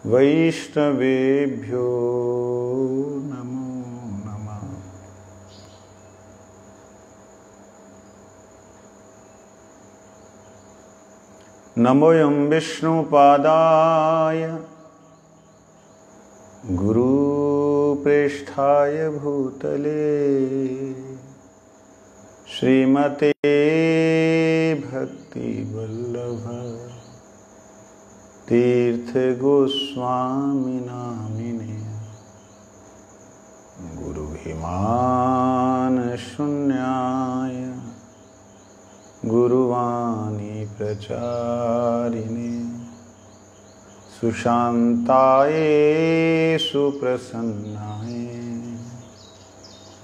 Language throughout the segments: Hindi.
वैष्णवेभ्यो नमो नमः। नमोऽयं विष्णुपादाय गुरुप्रेष्ठाय भूतले श्रीमते भक्तिवल्लभ तीर्थ गोस्वामी नामिने गुरुभिमान शून्याय गुरुवाणी प्रचारिणे सुशांताय सुप्रसन्नाय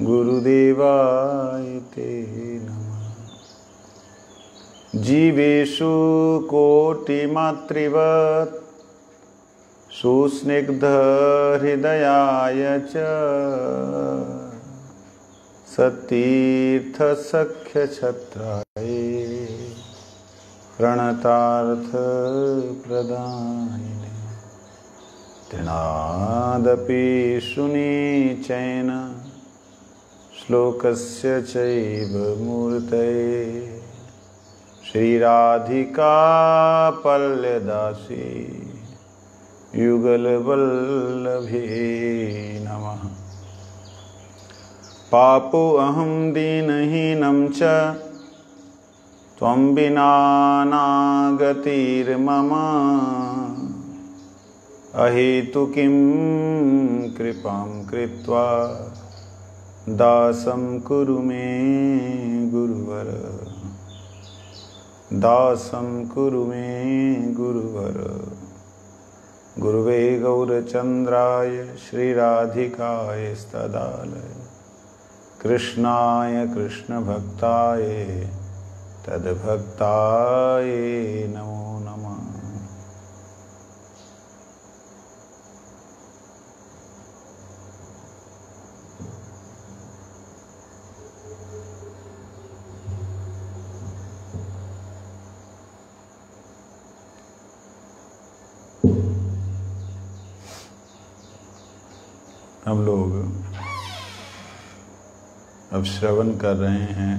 गुरुदेवाय ते नमः। जीवेषु कोटिमातृवत् सुस्निग्ध हृदयाय च सतीर्थ सख्य छत्राय प्रणतार्थ प्रदायिने तृणादपि सुनीचैन श्लोकस्य चैव मूर्तये श्रीराधिका पल्लदासी युगलवल्लभे नमः। पापो अहं दीनहीनं च त्वं विना नागतिर्मम अहेतुकीं कृपां कृत्वा दासं कुरु मे गुरुवर दासं कुरु मे गुरुवर। गुरुवे गौरचन्द्राय श्रीराधिकाय तदालय कृष्णाय कृष्णभक्ताय तद्भक्ताय नमो नमः। हम लोग अब श्रवण कर रहे हैं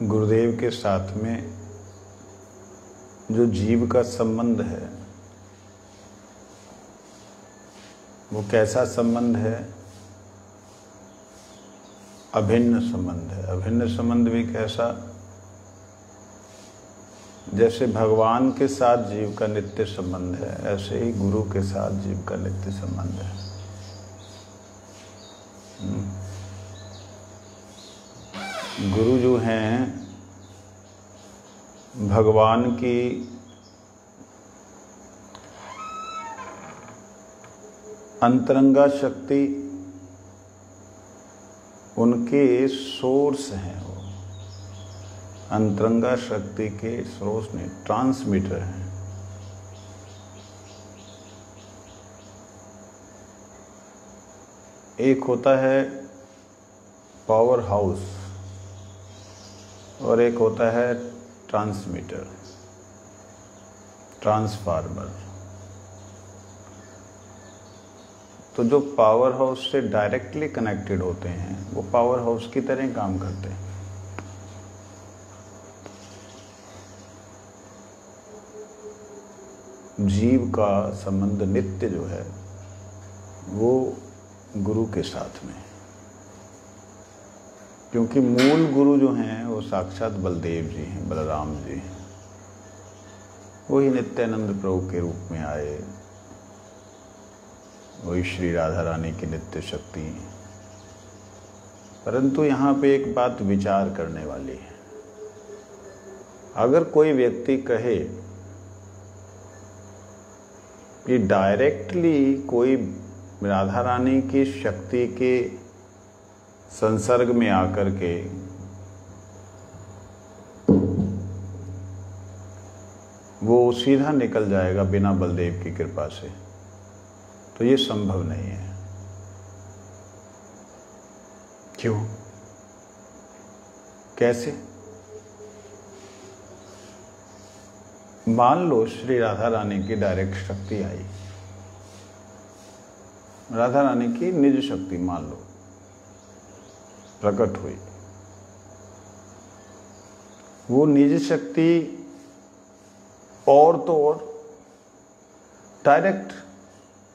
गुरुदेव के साथ में जो जीव का संबंध है वो कैसा संबंध है? अभिन्न संबंध है। अभिन्न संबंध भी कैसा? जैसे भगवान के साथ जीव का नित्य संबंध है, ऐसे ही गुरु के साथ जीव का नित्य संबंध है। गुरु जो हैं भगवान की अंतरंगा शक्ति, उनके सोर्स हैं। वो अंतरंगा शक्ति के सोर्स नहीं, ट्रांसमीटर हैं। एक होता है पावर हाउस और एक होता है ट्रांसमीटर, ट्रांसफार्मर। तो जो पावर हाउस से डायरेक्टली कनेक्टेड होते हैं वो पावर हाउस की तरह काम करते हैं। जीव का संबंध नित्य जो है वो गुरु के साथ में, क्योंकि मूल गुरु जो हैं वो साक्षात बलदेव जी हैं, बलराम जी हैं। वही नित्यानंद प्रभु के रूप में आए, वही श्री राधा रानी की नित्य शक्ति। परंतु यहाँ पे एक बात विचार करने वाली है। अगर कोई व्यक्ति कहे कि डायरेक्टली कोई राधा रानी की शक्ति के संसर्ग में आकर के वो सीधा निकल जाएगा बिना बलदेव की कृपा से, तो ये संभव नहीं है। क्यों? कैसे? मान लो श्री राधा रानी की डायरेक्ट शक्ति आई, राधा रानी की निज शक्ति मान लो प्रकट हुई। वो निज शक्ति और तो और डायरेक्ट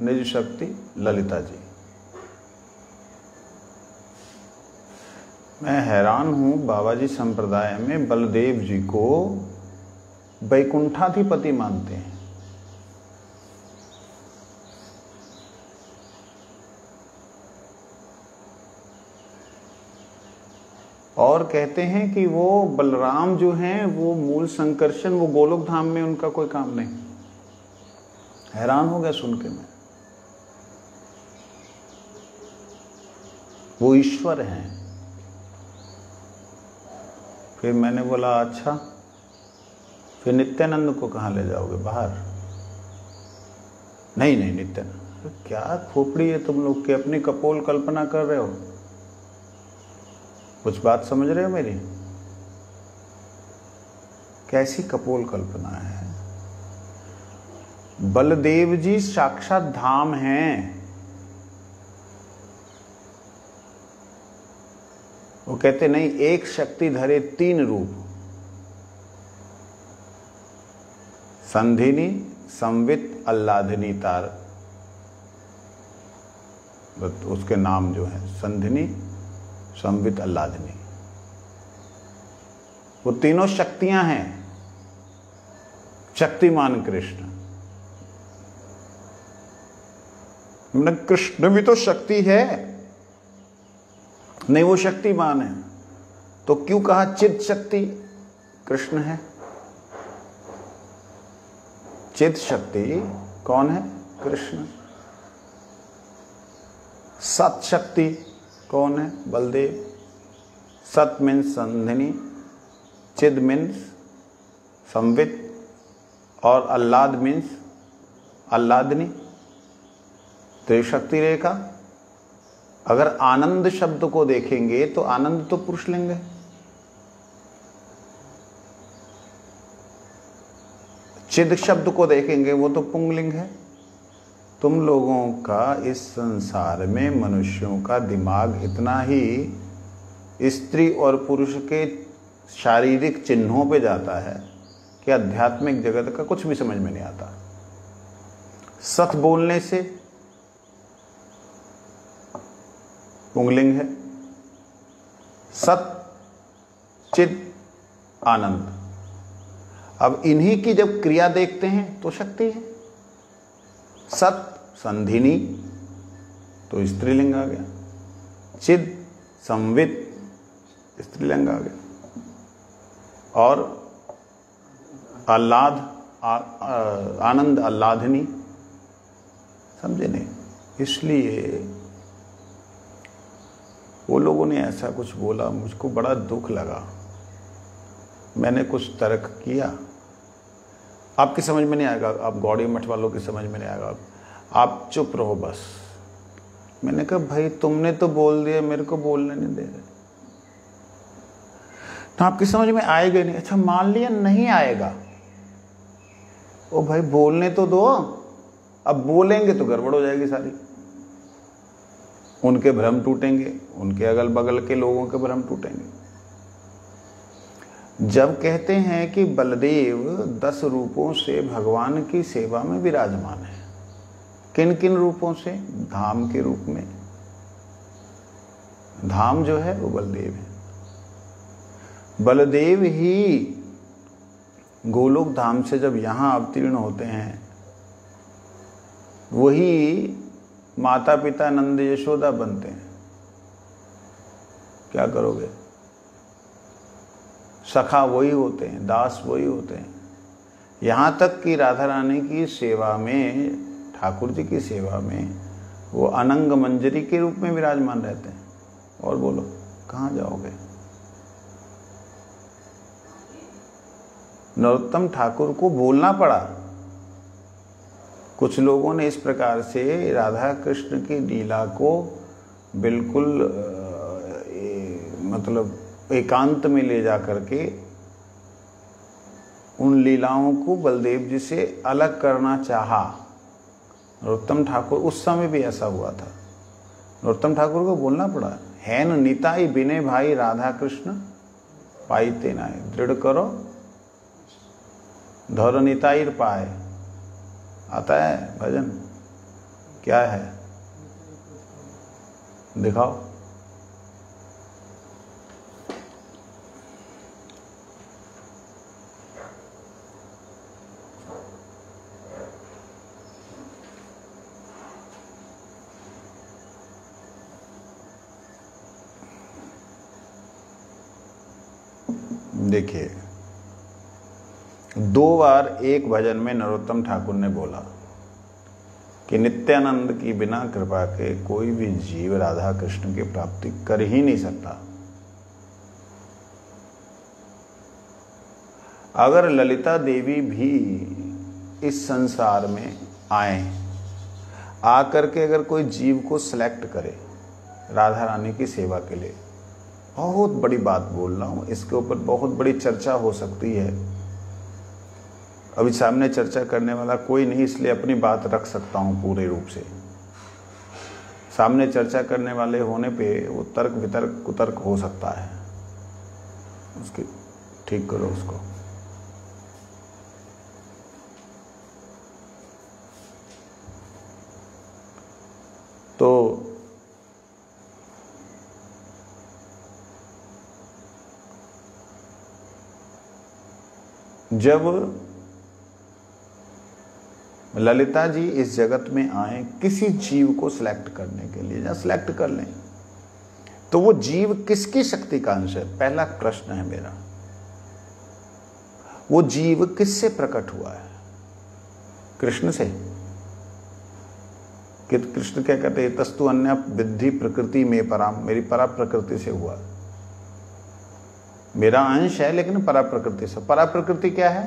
निज शक्ति ललिता जी। मैं हैरान हूं, बाबा जी संप्रदाय में बलदेव जी को वैकुंठाधिपति मानते हैं। और कहते हैं कि वो बलराम जो हैं वो मूल संकर्षण, वो गोलोक धाम में उनका कोई काम नहीं। हैरान हो गया सुन के मैं। वो ईश्वर हैं। फिर मैंने बोला अच्छा, फिर नित्यानंद को कहाँ ले जाओगे? बाहर? नहीं नहीं नित्यानंद, क्या खोपड़ी है तुम लोग की, अपनी कपोल कल्पना कर रहे हो। कुछ बात समझ रहे हो मेरी? कैसी कपोल कल्पना है? बलदेव जी साक्षात धाम हैं। वो कहते नहीं, एक शक्ति धरे तीन रूप, संधिनी संवित आह्लादिनी तार, उसके नाम जो है संधिनी संवित आह्लादिनी। वो तीनों शक्तियां हैं। शक्तिमान कृष्ण, कृष्ण भी तो शक्ति है, नहीं वो शक्तिमान है। तो क्यों कहा चिद शक्ति कृष्ण है? चिद शक्ति कौन है? कृष्ण। सत शक्ति कौन है? बलदेव। सत मीन्स संधिनी, चिद मीन्स संवित, और आह्लाद मीन्स आह्लादनी। त्रिशक्ति रेखा। अगर आनंद शब्द को देखेंगे तो आनंद तो पुरुषलिंग है, चिद शब्द को देखेंगे वो तो पुंगलिंग है। तुम लोगों का इस संसार में मनुष्यों का दिमाग इतना ही स्त्री और पुरुष के शारीरिक चिन्हों पे जाता है कि आध्यात्मिक जगत का कुछ भी समझ में नहीं आता। सत बोलने से पुंगलिंग है, सत चिद आनंद। अब इन्हीं की जब क्रिया देखते हैं तो शक्ति है। सत संधिनी तो स्त्रीलिंग आ गया, चिद संवित स्त्रीलिंग आ गया, और आह्लाद आनंद आह्लादनी। समझे नहीं? इसलिए वो लोगों ने ऐसा कुछ बोला, मुझको बड़ा दुख लगा। मैंने कुछ तर्क किया, आपकी समझ में नहीं आएगा, आप गौड़ी मठ वालों की समझ में नहीं आएगा, आप चुप रहो बस। मैंने कहा भाई तुमने तो बोल दिया, मेरे को बोलने नहीं दे रहे, तो आपकी समझ में आएगा नहीं। अच्छा मान लिया नहीं आएगा, ओ भाई बोलने तो दो। अब बोलेंगे तो गड़बड़ हो जाएगी सारी, उनके भ्रम टूटेंगे, उनके अगल बगल के लोगों के भ्रम टूटेंगे। जब कहते हैं कि बलदेव 10 रूपों से भगवान की सेवा में विराजमान है, किन किन रूपों से? धाम के रूप में। धाम जो है वो बलदेव है। बलदेव ही गोलोक धाम से जब यहां अवतीर्ण होते हैं, वही माता पिता नंद यशोदा बनते हैं। क्या करोगे? सखा वही होते हैं, दास वही होते हैं। यहाँ तक कि राधा रानी की सेवा में, ठाकुर जी की सेवा में वो अनंग मंजरी के रूप में विराजमान रहते हैं। और बोलो कहाँ जाओगे? नरोत्तम ठाकुर को बोलना पड़ा। कुछ लोगों ने इस प्रकार से राधा कृष्ण की लीला को बिल्कुल मतलब एकांत में ले जा करके उन लीलाओं को बलदेव जी से अलग करना चाहा। नरोत्तम ठाकुर, उस समय भी ऐसा हुआ था, नरोत्तम ठाकुर को बोलना पड़ा, हैन निताई बिने भाई राधा कृष्ण पाईते नाय, दृढ़ करो धौर निताई पाए। आता है भजन, क्या है दिखाओ। देखिए, 2 बार एक भजन में नरोत्तम ठाकुर ने बोला कि नित्यानंद की बिना कृपा के कोई भी जीव राधा कृष्ण की प्राप्ति कर ही नहीं सकता। अगर ललिता देवी भी इस संसार में आए, आकर के अगर कोई जीव को सिलेक्ट करे राधा रानी की सेवा के लिए, बहुत बड़ी बात बोल रहा हूं, इसके ऊपर बहुत बड़ी चर्चा हो सकती है। अभी सामने चर्चा करने वाला कोई नहीं, इसलिए अपनी बात रख सकता हूं पूरे रूप से। सामने चर्चा करने वाले होने पे वो तर्क वितर्क कुतर्क हो सकता है, उसकी ठीक करो उसको। तो जब ललिता जी इस जगत में आए किसी जीव को सिलेक्ट करने के लिए, या सिलेक्ट कर लें, तो वो जीव किसकी शक्ति का अंश है? पहला प्रश्न है मेरा, वो जीव किससे प्रकट हुआ है? कृष्ण से। कि कृष्ण क्या कहते हैं, तस्तु अन्य विद्धि प्रकृति में पराम, मेरी परा प्रकृति से हुआ, मेरा अंश है लेकिन परा प्रकृति से। परा प्रकृति क्या है?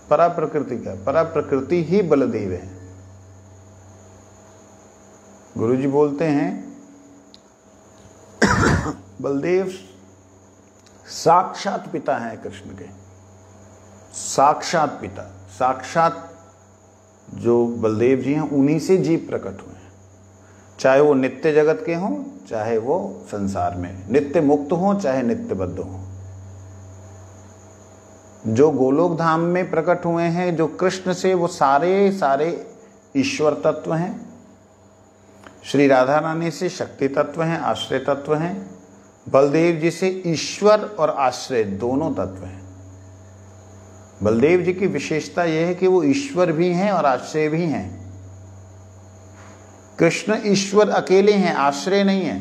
परा प्रकृति क्या? परा प्रकृति ही बलदेव है। गुरुजी बोलते हैं बलदेव साक्षात पिता हैं कृष्ण के, साक्षात पिता, साक्षात जो बलदेव जी हैं उन्हीं से जीव प्रकट हुए हैं। चाहे वो नित्य जगत के हों, चाहे वो संसार में नित्य मुक्त हों, चाहे नित्य बद्ध हों। जो गोलोक धाम में प्रकट हुए हैं, जो कृष्ण से, वो सारे सारे ईश्वर तत्व हैं। श्री राधा रानी से शक्ति तत्व हैं, आश्रय तत्व हैं। बलदेव जी से ईश्वर और आश्रय दोनों तत्व हैं। बलदेव जी की विशेषता यह है कि वो ईश्वर भी हैं और आश्रय भी हैं। कृष्ण ईश्वर अकेले हैं, आश्रय नहीं है।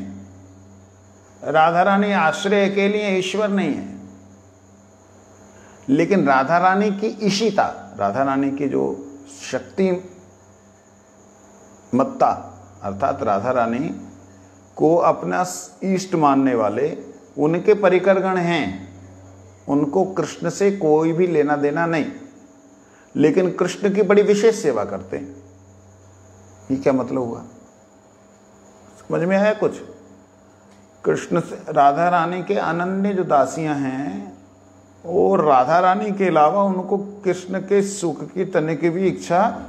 राधा रानी आश्रय अकेली है, ईश्वर नहीं है। लेकिन राधा रानी की ईशिता, राधा रानी की जो शक्ति मत्ता, अर्थात राधा रानी को अपना इष्ट मानने वाले उनके परिकरगण हैं। उनको कृष्ण से कोई भी लेना देना नहीं, लेकिन कृष्ण की बड़ी विशेष सेवा करते हैं। ये क्या मतलब हुआ? समझ में आया कुछ? कृष्ण से राधा रानी के अनन्य जो दासियां हैं, और राधा रानी के अलावा उनको कृष्ण के सुख की तनिक की भी इच्छा,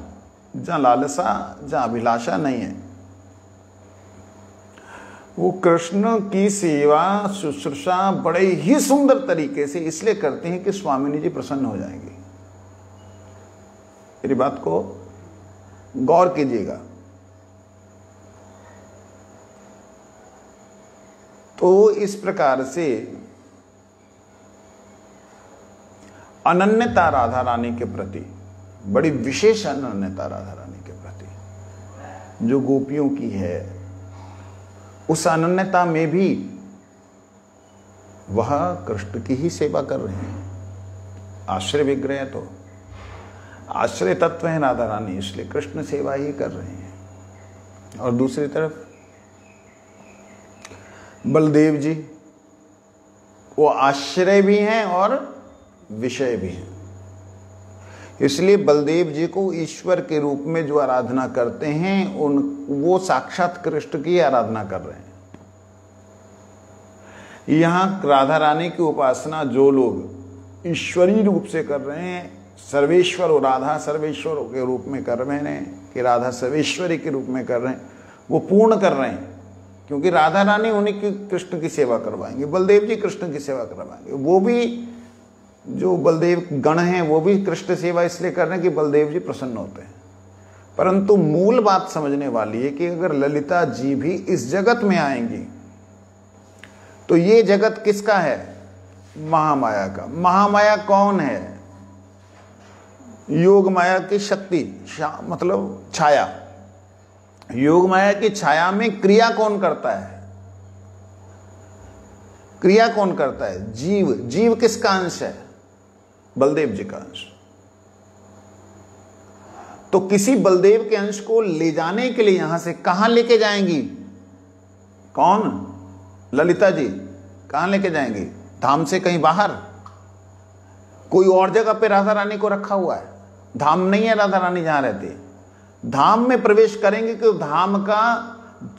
जहां लालसा, जहां अभिलाषा नहीं है। वो कृष्ण की सेवा शुश्रूषा बड़े ही सुंदर तरीके से इसलिए करते हैं कि स्वामिनी जी प्रसन्न हो जाएंगे। मेरी बात को गौर कीजिएगा। तो इस प्रकार से अनन्यता राधा रानी के प्रति, बड़ी विशेष अनन्यता राधा रानी के प्रति जो गोपियों की है, उस अनन्यता में भी वह कृष्ण की ही सेवा कर रहे हैं। आश्रय विग्रह तो आश्रय तत्व है राधा रानी, इसलिए कृष्ण सेवा ही कर रहे हैं। और दूसरी तरफ बलदेव जी, वो आश्रय भी हैं और विषय भी हैं। इसलिए बलदेव जी को ईश्वर के रूप में जो आराधना करते हैं, वो साक्षात कृष्ण की आराधना कर रहे हैं। यहाँ राधा रानी की उपासना जो लोग ईश्वरीय रूप से कर रहे हैं, सर्वेश्वर और राधा सर्वेश्वर के रूप में कर रहे हैं, कि राधा सर्वेश्वरी के रूप में कर रहे हैं, वो पूर्ण कर रहे हैं, क्योंकि राधा रानी उन्हीं की कृष्ण की सेवा करवाएंगे, बलदेव जी कृष्ण की सेवा करवाएंगे। वो भी जो बलदेव गण हैं वो भी कृष्ण सेवा इसलिए कर रहे हैं कि बलदेव जी प्रसन्न होते हैं। परंतु मूल बात समझने वाली है कि अगर ललिता जी भी इस जगत में आएंगी तो ये जगत किसका है? महामाया का। महामाया कौन है? योग माया की शक्ति, मतलब छाया। योग माया की छाया में क्रिया कौन करता है? क्रिया कौन करता है? जीव। जीव किसका अंश है? बलदेव जी का अंश। तो किसी बलदेव के अंश को ले जाने के लिए यहां से कहां लेके जाएंगी? कौन? ललिता जी। कहां लेके जाएंगी? धाम से कहीं बाहर? कोई और जगह पे राधा रानी को रखा हुआ है? धाम नहीं है राधा रानी जहां रहती। धाम में प्रवेश करेंगे कि धाम का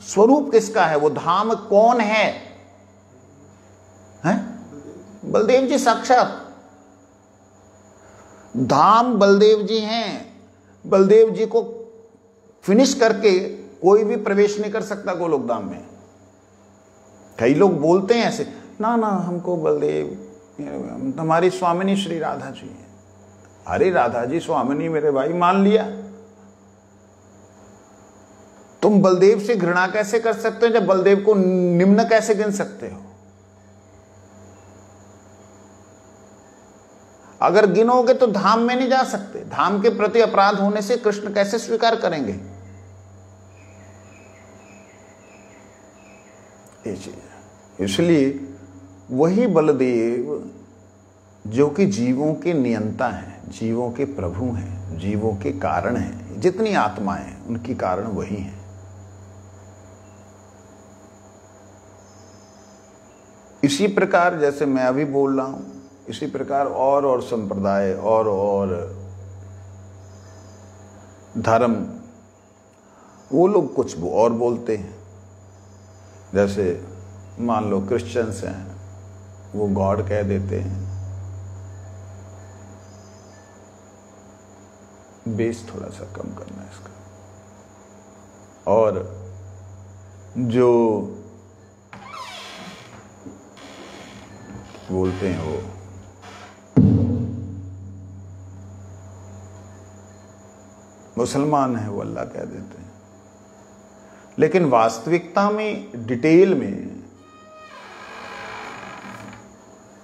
स्वरूप किसका है? वो धाम कौन है? हैं? बलदेव जी साक्षात। धाम बलदेव जी हैं। बलदेव जी को फिनिश करके कोई भी प्रवेश नहीं कर सकता गोलोक धाम में। कई लोग बोलते हैं ऐसे, ना ना हमको बलदेव, हमारी स्वामिनी श्री राधा जी है। अरे राधा जी स्वामिनी मेरे भाई, मान लिया। तुम बलदेव से घृणा कैसे कर सकते हो जब बलदेव को निम्न कैसे गिन सकते हो? अगर गिनोगे तो धाम में नहीं जा सकते। धाम के प्रति अपराध होने से कृष्ण कैसे स्वीकार करेंगे? ये चीज है। इसलिए वही बलदेव जो कि जीवों के नियंता हैं, जीवों के प्रभु हैं, जीवों के कारण हैं, जितनी आत्माएं हैं उनकी कारण वही हैं। इसी प्रकार जैसे मैं अभी बोल रहा हूं, इसी प्रकार और संप्रदाय और धर्म, वो लोग कुछ और बोलते हैं। जैसे मान लो क्रिश्चियंस हैं, वो गॉड कह देते हैं। बेस थोड़ा सा कम करना है इसका। और जो बोलते हैं वो मुसलमान है, वो अल्लाह कह देते हैं। लेकिन वास्तविकता में डिटेल में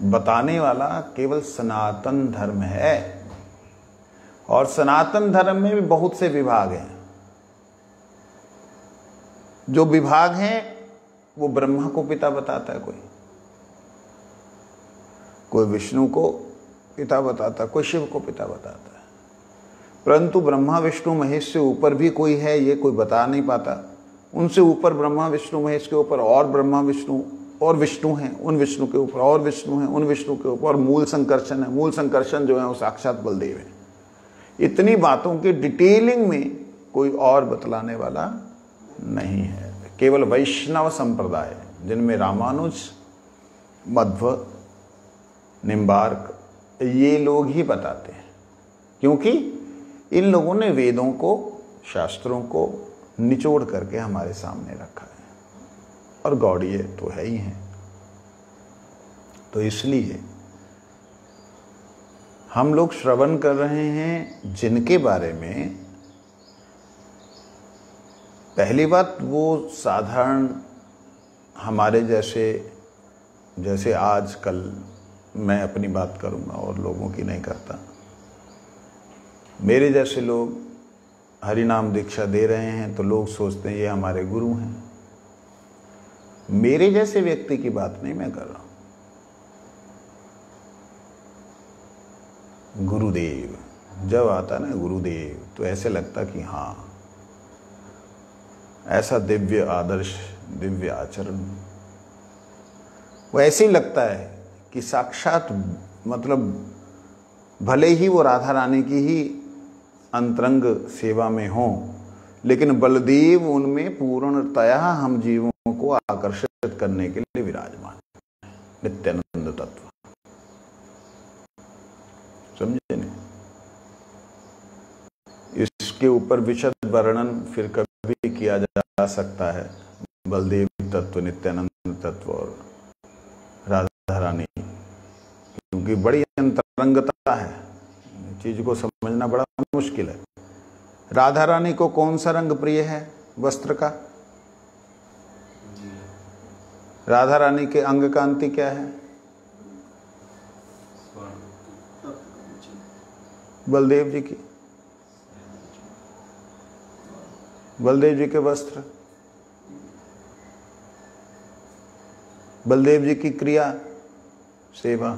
बताने वाला केवल सनातन धर्म है। और सनातन धर्म में भी बहुत से विभाग हैं। जो विभाग हैं वो ब्रह्मा को पिता बताता है, कोई विष्णु को पिता बताता, कोई शिव को पिता बताता है। परंतु ब्रह्मा विष्णु महेश से ऊपर भी कोई है, ये कोई बता नहीं पाता। उनसे ऊपर ब्रह्मा विष्णु महेश के ऊपर और ब्रह्मा विष्णु और विष्णु हैं, उन विष्णु के ऊपर और विष्णु हैं, उन विष्णु के ऊपर और मूल संकर्षण है। मूल संकर्षण जो है वो साक्षात बलदेव है। इतनी बातों की डिटेलिंग में कोई और बतलाने वाला नहीं है। केवल वैष्णव संप्रदाय जिनमें रामानुज, मध्व, निम्बार्क, ये लोग ही बताते हैं, क्योंकि इन लोगों ने वेदों को, शास्त्रों को निचोड़ करके हमारे सामने रखा है। और गौड़ीय तो है ही हैं। तो इसलिए हम लोग श्रवण कर रहे हैं जिनके बारे में, पहली बात वो साधारण हमारे जैसे आज कल मैं अपनी बात करूंगा और लोगों की नहीं करता। मेरे जैसे लोग हरि नाम दीक्षा दे रहे हैं तो लोग सोचते हैं ये हमारे गुरु हैं। मेरे जैसे व्यक्ति की बात नहीं मैं कर रहा हूं। गुरुदेव जब आता ना गुरुदेव, तो ऐसे लगता कि हाँ, ऐसा दिव्य आदर्श, दिव्य आचरण, वो ऐसे ही लगता है कि साक्षात, मतलब भले ही वो राधा रानी की ही अंतरंग सेवा में हो, लेकिन बलदेव उनमें पूर्णतया हम जीवों को आकर्षित करने के लिए विराजमान है। नित्यानंद तत्व। समझे नहीं? इसके ऊपर विशद वर्णन फिर कभी किया जा सकता है, बलदेव तत्व, नित्यानंद तत्व और राधा रानी, क्योंकि बड़ी अंतरंगता है, चीज को समझना बड़ा मुश्किल है। राधा रानी को कौन सा रंग प्रिय है वस्त्र का? राधा रानी के अंग कांति क्या है? बलदेव जी की, बलदेव जी के वस्त्र, बलदेव जी की क्रिया सेवा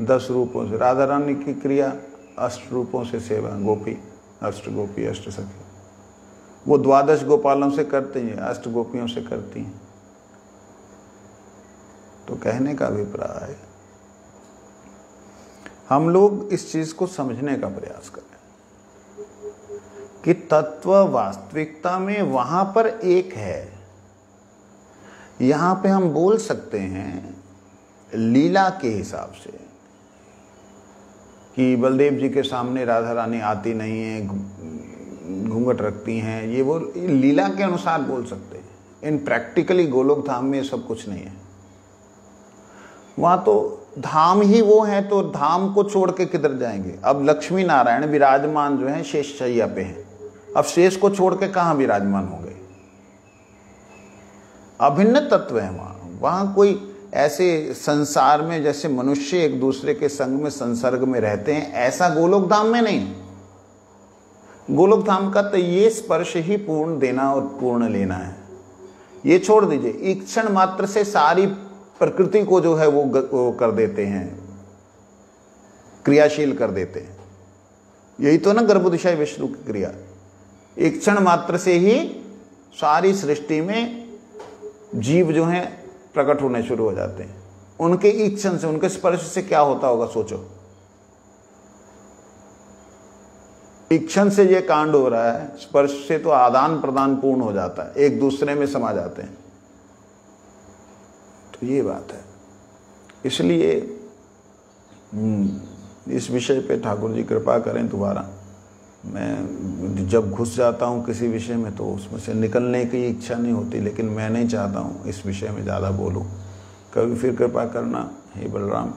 10 रूपों से, राधा रानी की क्रिया 8 रूपों से सेवा, गोपी, अष्ट गोपी, अष्ट सखी। वो 12 गोपालों से करती हैं, 8 गोपियों से करती हैं। तो कहने का अभिप्राय है हम लोग इस चीज को समझने का प्रयास करें कि तत्व वास्तविकता में वहां पर एक है। यहां पे हम बोल सकते हैं लीला के हिसाब से कि बलदेव जी के सामने राधा रानी आती नहीं है, घूंघट रखती हैं, ये वो लीला के अनुसार बोल सकते हैं। इन प्रैक्टिकली गोलोक धाम में सब कुछ नहीं है। वहां तो धाम ही वो है, तो धाम को छोड़ के किधर जाएंगे? अब लक्ष्मी नारायण विराजमान जो है शेष शैया पे हैं, अब शेष को छोड़ के कहां विराजमान होंगे? अभिन्न तत्व है वहां। वहां कोई ऐसे संसार में जैसे मनुष्य एक दूसरे के संग में संसर्ग में रहते हैं, ऐसा गोलोक धाम में नहीं। गोलोक धाम का तो ये स्पर्श ही पूर्ण देना और पूर्ण लेना है। ये छोड़ दीजिए, एक क्षण मात्र से सारी प्रकृति को जो है वो कर देते हैं, क्रियाशील कर देते हैं। यही तो ना गर्भोदशाई विष्णु की क्रिया। एक क्षण मात्र से ही सारी सृष्टि में जीव जो हैं प्रकट होने शुरू हो जाते हैं। उनके इच्छन से, उनके स्पर्श से क्या होता होगा सोचो। इच्छन से ये कांड हो रहा है, स्पर्श से तो आदान प्रदान पूर्ण हो जाता है, एक दूसरे में समा जाते हैं। तो ये बात है। इसलिए इस विषय पे ठाकुर जी कृपा करें दोबारा। मैं जब घुस जाता हूँ किसी विषय में तो उसमें से निकलने की इच्छा नहीं होती, लेकिन मैं नहीं चाहता हूँ इस विषय में ज़्यादा बोलूँ। कभी फिर कृपा करना हे बलराम,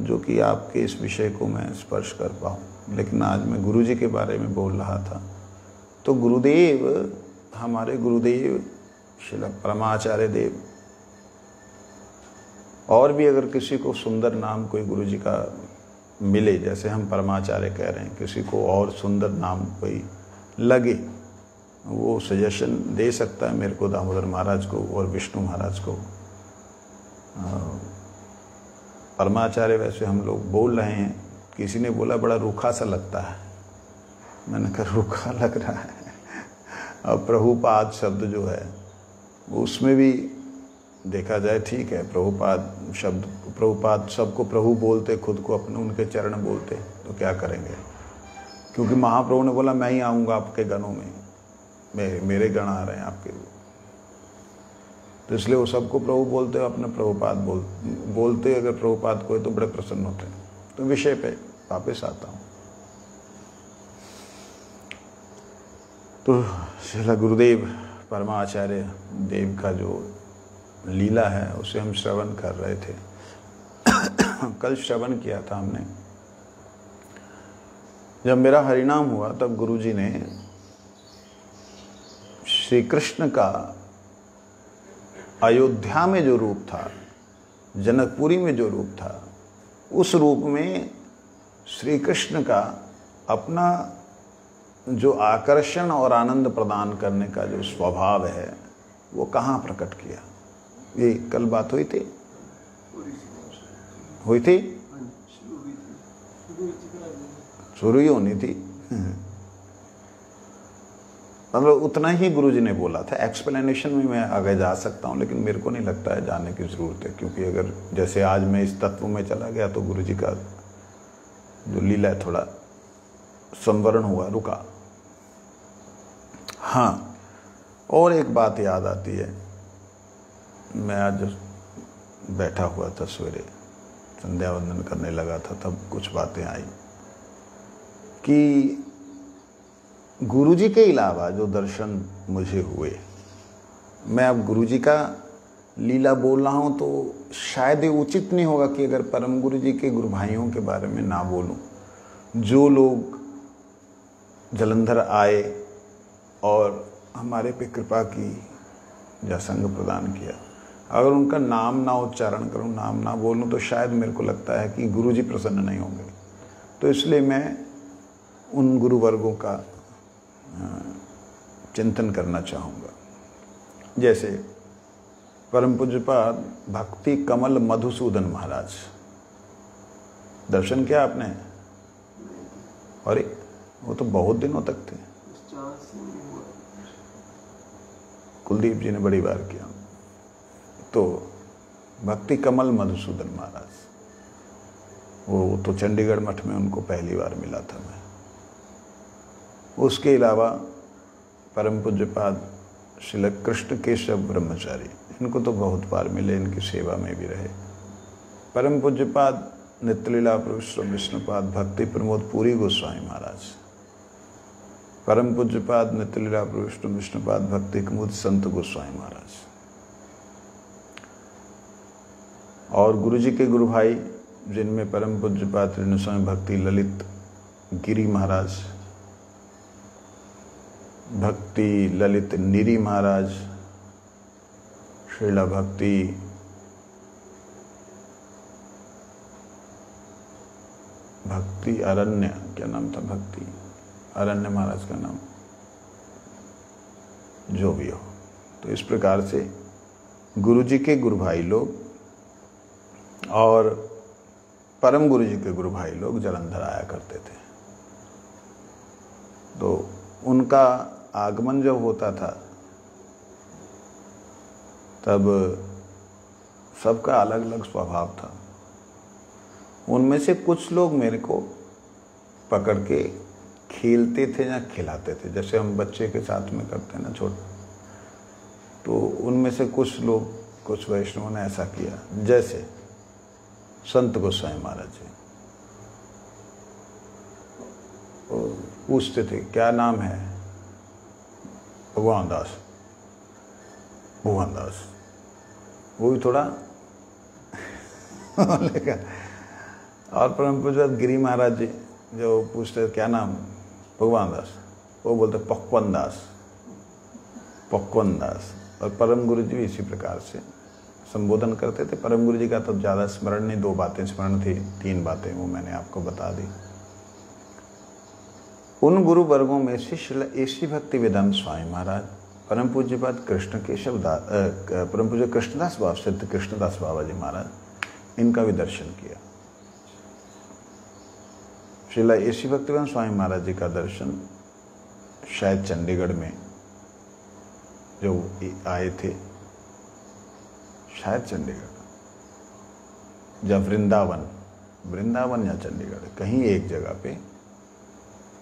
जो कि आपके इस विषय को मैं स्पर्श कर पाऊँ। लेकिन आज मैं गुरु जी के बारे में बोल रहा था, तो गुरुदेव, हमारे गुरुदेव श्रील परमाचार्य देव, और भी अगर किसी को सुंदर नाम कोई गुरु जी का मिले, जैसे हम परमाचार्य कह रहे हैं, किसी को और सुंदर नाम कोई लगे, वो सजेशन दे सकता है मेरे को, दामोदर महाराज को और विष्णु महाराज को। परमाचार्य वैसे हम लोग बोल रहे हैं। किसी ने बोला बड़ा रूखा सा लगता है, मैंने कहा रूखा लग रहा है। अब प्रभुपाद शब्द जो है उसमें भी देखा जाए ठीक है, प्रभुपाद शब्द, प्रभुपाद सबको प्रभु बोलते, खुद को अपने उनके चरण बोलते, तो क्या करेंगे? क्योंकि महाप्रभु ने बोला मैं ही आऊँगा आपके गणों में, मेरे गण आ रहे हैं आपके, तो इसलिए वो सबको प्रभु बोलते, अपने प्रभुपाद बोलते। अगर प्रभुपाद को तो बड़े प्रसन्न होते हैं। तो विषय पे वापस आता हूँ। तो श्रील गुरुदेव परमाचार्य देव का जो लीला है उसे हम श्रवण कर रहे थे। कल श्रवण किया था हमने। जब मेरा हरिनाम हुआ तब गुरुजी ने श्री कृष्ण का अयोध्या में जो रूप था, जनकपुरी में जो रूप था, उस रूप में श्री कृष्ण का अपना जो आकर्षण और आनंद प्रदान करने का जो स्वभाव है वो कहाँ प्रकट किया। ये कल बात हुई थी, शुरू ही होनी थी। मतलब उतना ही गुरुजी ने बोला था। एक्सप्लेनेशन में मैं आगे जा सकता हूँ, लेकिन मेरे को नहीं लगता है जाने की ज़रूरत है, क्योंकि अगर जैसे आज मैं इस तत्व में चला गया तो गुरुजी का जो लीला है थोड़ा संवरण हुआ, रुका। हाँ, और एक बात याद आती है, मैं आज बैठा हुआ था, सवेरे संध्या वंदन करने लगा था, तब कुछ बातें आई कि गुरुजी के अलावा जो दर्शन मुझे हुए, मैं अब गुरुजी का लीला बोल रहा हूँ तो शायद ये उचित नहीं होगा कि अगर परम गुरुजी के गुरु भाइयों के बारे में ना बोलूं। जो लोग जलंधर आए और हमारे पे कृपा की या संग प्रदान किया, अगर उनका नाम ना उच्चारण करूं, नाम ना बोलूं, तो शायद मेरे को लगता है कि गुरुजी प्रसन्न नहीं होंगे। तो इसलिए मैं उन गुरु वर्गों का चिंतन करना चाहूँगा। जैसे परम पूज्यपाद भक्ति कमल मधुसूदन महाराज, दर्शन किया आपने? अरे वो तो बहुत दिनों तक थे, कुलदीप जी ने बड़ी बार किया। तो भक्ति कमल मधुसूदन महाराज, वो तो चंडीगढ़ मठ में उनको पहली बार मिला था मैं। उसके अलावा परम पूज्यपाद श्री कृष्ण केशव ब्रह्मचारी, इनको तो बहुत बार मिले, इनकी सेवा में भी रहे। परम पूज्यपाद नित्यलीला प्रभु विष्णुपाद भक्ति प्रमोद पुरी गोस्वामी महाराज, परम पूज्यपाद नित्यलीला प्रभु विष्णुपाद भक्ति प्रमोद संत गोस्वामी महाराज। और गुरुजी के गुरु भाई जिनमें परम पूज्यपाद त्रिनस्वामी भक्ति ललित गिरी महाराज, भक्ति ललित निरी महाराज, श्रीला भक्ति अरण्य, क्या नाम था, भक्ति अरण्य महाराज का नाम, जो भी हो। तो इस प्रकार से गुरुजी के गुरु भाई लोग और परम गुरुजी के गुरु भाई लोग जलंधर आया करते थे। तो उनका आगमन जब होता था तब सबका अलग अलग स्वभाव था। उनमें से कुछ लोग मेरे को पकड़ के खेलते थे या खिलाते थे, जैसे हम बच्चे के साथ में करते हैं ना छोटे। तो उनमें से कुछ लोग, कुछ वैष्णवों ने ऐसा किया। जैसे संत गोस्वामी महाराज जी पूछते थे क्या नाम है, भगवान दास, भगवान दास। वो भी थोड़ा लेगा। और परम पूज्य गिरी महाराज जी जो पूछते क्या नाम, भगवान दास, वो बोलते पकवन दास, पकवन दास। और परम गुरु जी भी इसी प्रकार से संबोधन करते थे। परम गुरु जी का तो ज़्यादा स्मरण नहीं, 2 बातें स्मरण थी, 3 बातें वो मैंने आपको बता दी। उन गुरु वर्गों में से श्री एसी भक्ति वेदांत स्वामी महाराज, परम पूज्यपाद कृष्ण केशव दास, परम पूज्य कृष्णदास बाबा, सिद्ध कृष्णदास बाबा जी महाराज, इनका भी दर्शन किया। श्रीला एसी भक्ति वेदांत स्वामी महाराज जी का दर्शन शायद चंडीगढ़ में जो आए थे, शायद चंडीगढ़ या वृंदावन या चंडीगढ़, कहीं एक जगह पे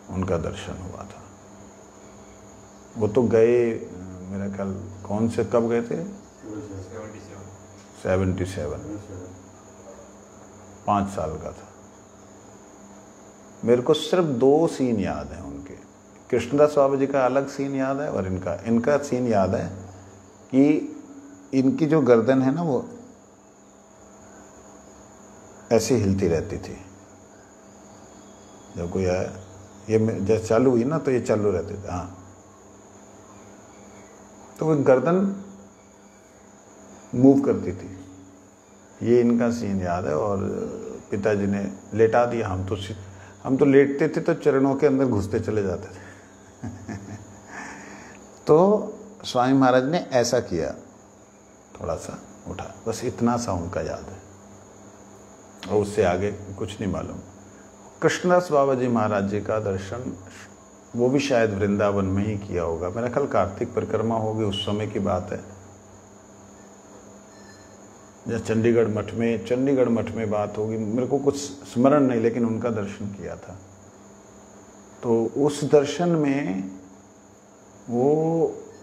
उनका दर्शन हुआ था। वो तो गए मेरा ख्याल, कौन से, कब गए थे? 77, 5 साल का था। मेरे को सिर्फ 2 सीन याद है उनके। कृष्णदास बाबा जी का अलग सीन याद है और इनका सीन याद है कि इनकी जो गर्दन है ना वो ऐसे हिलती रहती थी। जब कोई आया, ये जैसे चालू हुई ना तो ये चालू रहते थे। हाँ, तो वो गर्दन मूव करती थी। ये इनका सीन याद है। और पिताजी ने लेटा दिया, हम तो लेटते थे तो चरणों के अंदर घुसते चले जाते थे। तो स्वामी महाराज ने ऐसा किया, थोड़ा सा उठा, बस इतना सा उनका याद है और उससे आगे कुछ नहीं मालूम। कृष्णदास बाबा जी महाराज जी का दर्शन वो भी शायद वृंदावन में ही किया होगा। मेरा ख्याल कार्तिक परिक्रमा होगी, उस समय की बात है। या चंडीगढ़ मठ में बात होगी, मेरे को कुछ स्मरण नहीं, लेकिन उनका दर्शन किया था। तो उस दर्शन में वो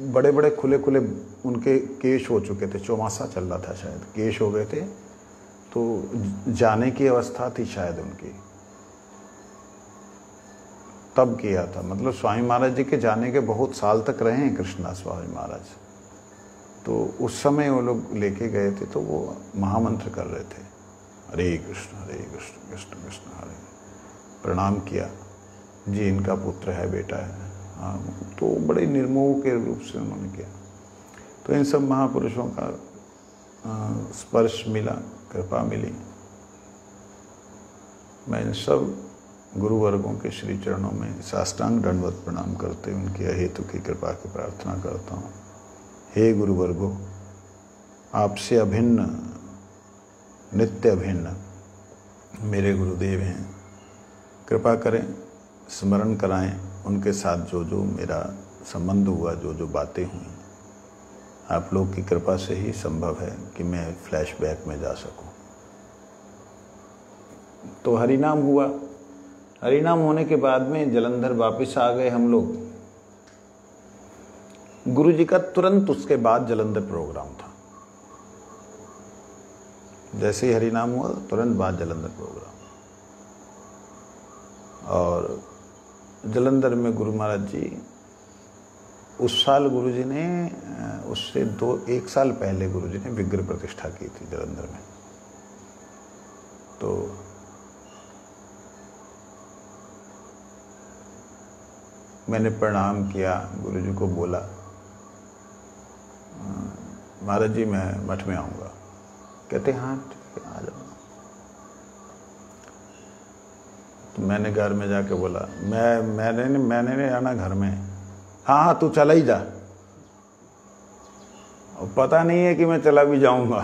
बड़े बड़े खुले खुले उनके केश हो चुके थे, चौमासा चल रहा था शायद, केश हो गए थे, तो जाने की अवस्था थी शायद उनकी, तब किया था। मतलब स्वामी महाराज जी के जाने के बहुत साल तक रहे हैं कृष्णदास स्वामी महाराज, तो उस समय वो लोग लेके गए थे, तो वो महामंत्र कर रहे थे, हरे कृष्ण कृष्ण कृष्ण हरे। प्रणाम किया जी, इनका पुत्र है, बेटा है। हाँ, तो बड़े निर्मोह के रूप से उन्होंने किया। तो इन सब महापुरुषों का स्पर्श मिला, कृपा मिली। मैं इन सब गुरुवर्गों के श्री चरणों में साष्टांग दंडवत प्रणाम करते उनकी अहेतु की कृपा की प्रार्थना करता हूँ। हे गुरुवर्गो, आपसे अभिन्न, नित्य अभिन्न मेरे गुरुदेव हैं, कृपा करें, स्मरण कराएं उनके साथ जो जो मेरा संबंध हुआ, जो जो बातें हुई, आप लोग की कृपा से ही संभव है कि मैं फ्लैशबैक में जा सकूं। तो हरिनाम हुआ। हरिनाम होने के बाद में जलंधर वापस आ गए हम लोग। गुरु जी का तुरंत उसके बाद जलंधर प्रोग्राम था। जैसे ही हरिनाम हुआ तुरंत बाद जलंधर प्रोग्राम। और जलंधर में गुरु महाराज जी, उस साल गुरु जी ने, उससे एक साल पहले गुरु जी ने विग्रह प्रतिष्ठा की थी जलंधर में। तो मैंने प्रणाम किया, गुरु जी को बोला, महाराज जी मैं मठ में आऊँगा। कहते हाँ ठीक है, आ जाओ। तो मैंने घर में जाके बोला, मैंने नहीं आना घर में। हाँ तू चला ही जा। और पता नहीं है कि मैं चला भी जाऊँगा।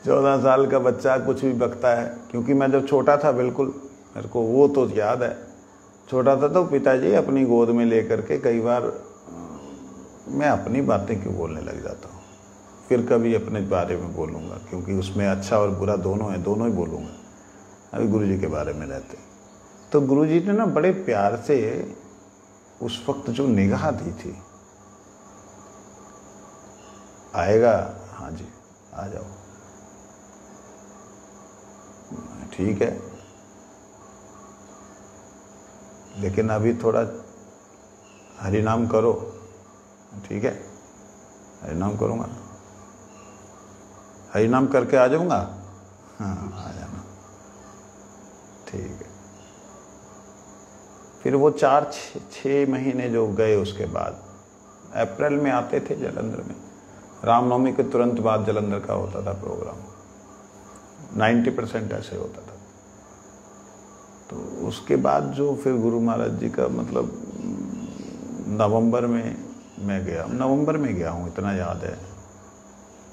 14 साल का बच्चा कुछ भी बकता है, क्योंकि मैं जब छोटा था, बिल्कुल मेरे को वो तो याद है, छोटा था तो पिताजी अपनी गोद में लेकर के कई बार मैं अपनी बातें क्यों बोलने लग जाता हूँ, फिर कभी अपने बारे में बोलूँगा, क्योंकि उसमें अच्छा और बुरा दोनों है, दोनों ही बोलूँगा। अभी गुरु जी के बारे में रहते, तो गुरु जी ने ना बड़े प्यार से उस वक्त जो निगाह दी थी, आएगा, हाँ जी आ जाओ, ठीक है, लेकिन अभी थोड़ा हरिनाम करो। ठीक है, हरिनाम करूँगा, हरिनाम करके आ जाऊँगा। हाँ आ जाना, ठीक है। फिर वो 4-6 महीने जो गए, उसके बाद अप्रैल में आते थे जलंधर में, रामनवमी के तुरंत बाद जलंधर का होता था प्रोग्राम, 90% ऐसे होता था। तो उसके बाद जो फिर गुरु महाराज जी का, मतलब नवंबर में मैं गया, नवंबर में गया हूँ इतना याद है।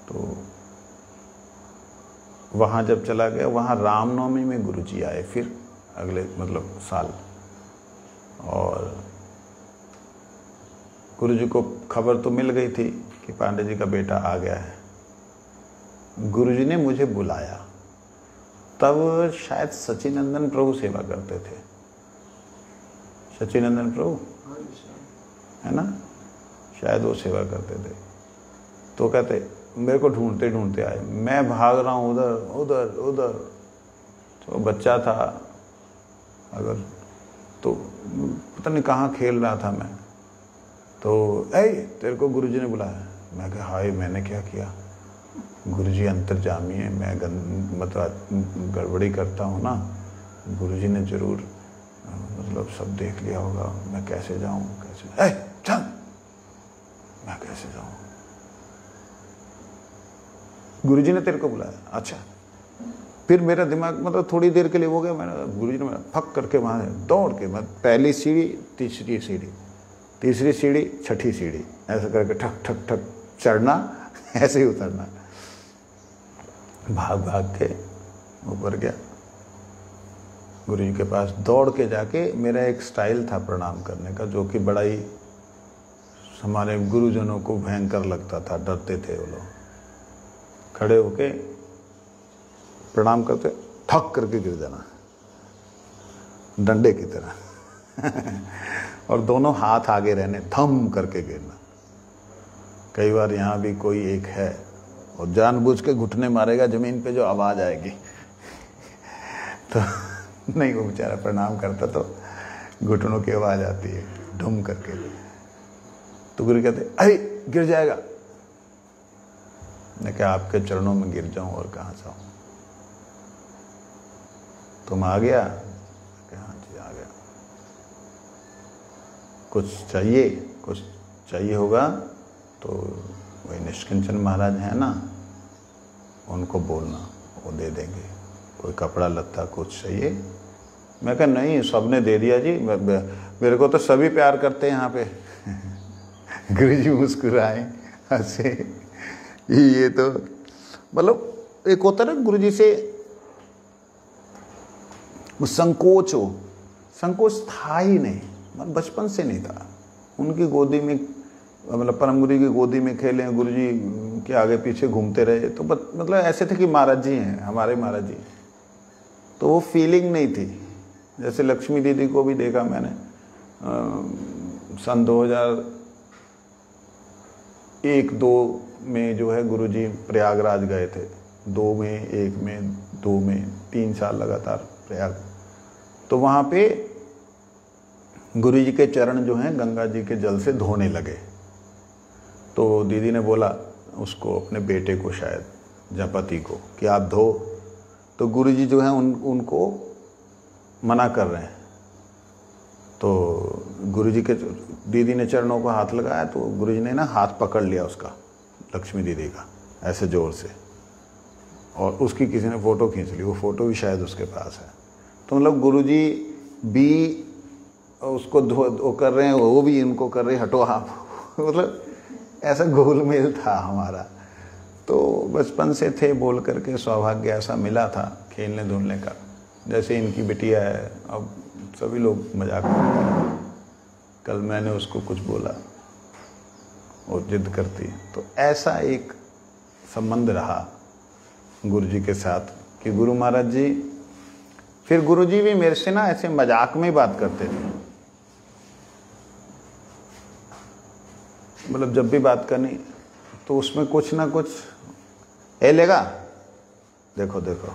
तो वहाँ जब चला गया, वहाँ रामनवमी में गुरु जी आए फिर अगले मतलब साल, और गुरु जी को खबर तो मिल गई थी कि पांडे जी का बेटा आ गया है। गुरु जी ने मुझे बुलाया, तब शायद सचिनंदन प्रभु सेवा करते थे, सचिनंदन प्रभु है ना, शायद वो सेवा करते थे। तो कहते मेरे को ढूंढते ढूंढते आए, मैं भाग रहा हूँ उधर उधर उधर, तो बच्चा था अगर, तो पता नहीं कहाँ खेल रहा था मैं, तो तेरे को गुरुजी ने बुलाया। मैं कहा हाय, मैंने क्या किया, गुरुजी अंतर्जामी है, मैं मतलब गड़बड़ी करता हूँ ना, गुरुजी ने जरूर मतलब सब देख लिया होगा, मैं कैसे जाऊँ, कैसे चल, मैं कैसे जाऊँ, गुरुजी ने तेरे को बुलाया, अच्छा। फिर मेरा दिमाग मतलब थोड़ी देर के लिए हो गया, मैंने गुरुजी ने मेरा फक करके वहाँ दौड़ के, मैं पहली सीढ़ी, तीसरी सीढ़ी, तीसरी सीढ़ी, छठी सीढ़ी, ऐसा करके ठक ठक ठक चढ़ना, ऐसे ही उतरना, भाग भाग के ऊपर गया। गुरुजी के पास दौड़ के जाके, मेरा एक स्टाइल था प्रणाम करने का, जो कि बड़ा ही हमारे गुरुजनों को भयंकर लगता था, डरते थे वो लोग। खड़े होके प्रणाम करते, ठक करके गिर जाना डंडे की तरह। और दोनों हाथ आगे रहने, थम करके गिरना। कई बार यहाँ भी कोई एक है और जानबूझ के घुटने मारेगा जमीन पे, जो आवाज़ आएगी तो नहीं, वो बेचारा प्रणाम करता तो घुटनों की आवाज़ आती है ढुम करके, तो गुरु कहते अरे गिर जाएगा। मैं क्या आपके चरणों में गिर जाऊं और कहाँ से आऊं? तुम आ गया? हाँ जी आ गया। कुछ चाहिए होगा तो वही निष्किंचन महाराज हैं ना, उनको बोलना, वो दे देंगे। कोई कपड़ा लत्ता कुछ चाहिए? मैं कहा नहीं, सबने दे दिया जी, मेरे को तो सभी प्यार करते हैं यहाँ पे। गुरुजी मुस्कुराए, हंसे। ये तो मतलब एक होता है ना गुरुजी से संकोच हो, संकोच था ही नहीं, मतलब बचपन से नहीं था। उनकी गोदी में, मतलब परम गुरु की गोदी में खेले, गुरुजी के आगे पीछे घूमते रहे, तो मतलब ऐसे थे कि महाराज जी हैं हमारे महाराज जी। तो वो फीलिंग नहीं थी। जैसे लक्ष्मी दीदी को भी देखा मैंने, सन 2001-2 में जो है गुरुजी प्रयागराज गए थे, 2 में, 1 में, 2 में, 3 साल लगातार प्रयाग। तो वहाँ पे गुरुजी के चरण जो हैं गंगा जी के जल से धोने लगे। तो दीदी ने बोला उसको, अपने बेटे को शायद जपति को, कि आप धो। तो गुरुजी जो हैं उनको मना कर रहे हैं। तो गुरुजी के, दीदी ने चरणों को हाथ लगाया तो गुरुजी ने ना हाथ पकड़ लिया उसका, लक्ष्मी दीदी का, ऐसे जोर से, और उसकी किसी ने फ़ोटो खींच ली। वो फ़ोटो भी शायद उसके पास है। तो मतलब गुरुजी भी उसको धो कर रहे हैं, वो भी इनको कर रहे हैं, हटो आप। मतलब ऐसा घोलमेल था हमारा। तो बचपन से थे, बोल करके सौभाग्य ऐसा मिला था खेलने धुलने का। जैसे इनकी बिटिया है, अब सभी लोग मजाक करते हैं। कल मैंने उसको कुछ बोला और जिद करती है। तो ऐसा एक संबंध रहा गुरुजी के साथ कि गुरु महाराज जी, फिर गुरुजी भी मेरे से ना ऐसे मजाक में बात करते थे। मतलब जब भी बात करनी तो उसमें कुछ ना कुछ, ए लेगा, देखो देखो।